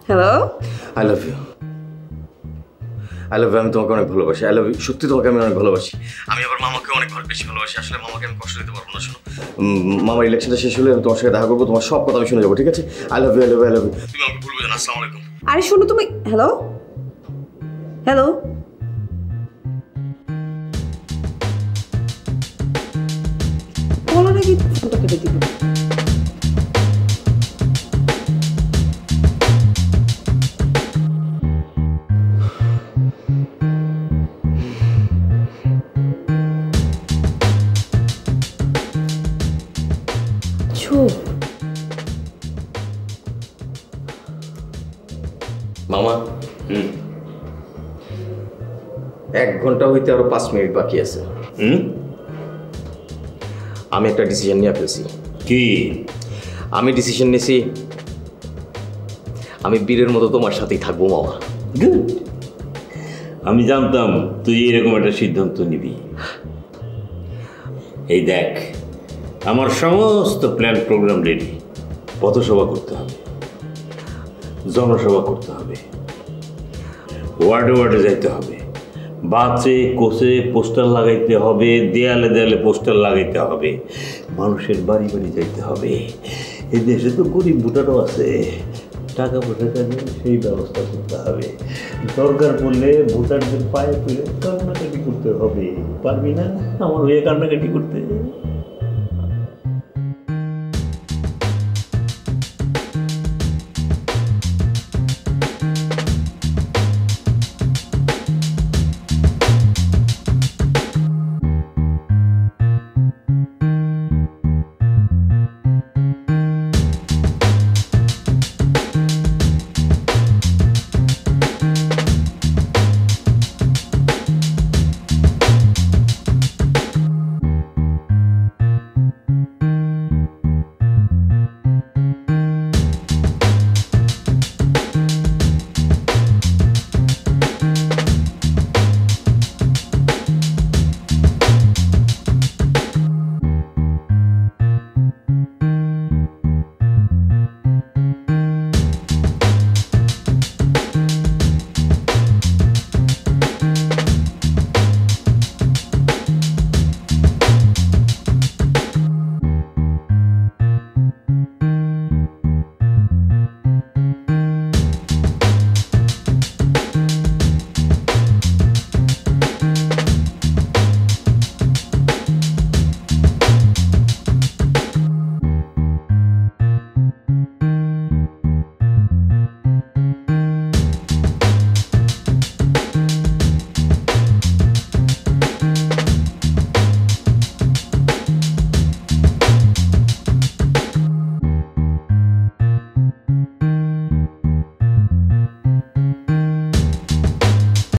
Hello, I love you. I love you. আমি তোমাকে অনেক ভালোবাসি। I love you. সত্যি তোমাকে আমি অনেক ভালোবাসি। আমি আবার মামাকে অনেক বেশি ভালোবাসি। আসলে মামাকে আমি কষ্ট দিতে পারবো না। শোনো, মামার ইলেকশনটা শেষ হলে আমি তোমার সাথে দেখা করবো, তোমার সব কথা আমি শুনে যাবো, ঠিক আছে? I love you, I love you, I love you. তুমি আমাকে ভুলবে না। আসসালামু আলাইকুম। আরে শোনো তুমি। হ্যালো হ্যালো, বলো নাকি ফোনটা কেটে দিবে। চুপ। মামা, 1 ঘন্টা হইতে আরো 5 মিনিট বাকি আছে। আমি একটা ডিসিশন নিয়ে ফেলছি। কি? আমি ডিসিশন নিয়েছি, আমি বীরের মতো তোমার সাথেই থাকবো মামা। গুড। আমি জানতাম তুই এরকম একটা সিদ্ধান্ত নিবি। এই দেখ, আমার সমস্ত প্ল্যান প্রোগ্রাম রেডি। পথসভা করতে হবে, জনসভা করতে হবে, ওয়ার্ডে ওয়ার্ডে যাইতে হবে, বাসে কোচে পোস্টার লাগাইতে হবে, দেয়ালে দেয়ালে পোস্টার লাগাইতে হবে, মানুষের বাড়ি বাড়ি যাইতে হবে। এই দেশে তো গরিব ভোটারও আছে, টাকা পয়সা দিয়ে সেই ব্যবস্থা করতে হবে। দরকার পড়লে ভোটারদের পায়ে তুলে কান্নাকাটি করতে হবে। পারবি না আমার হয়ে কান্নাকাটি করতে?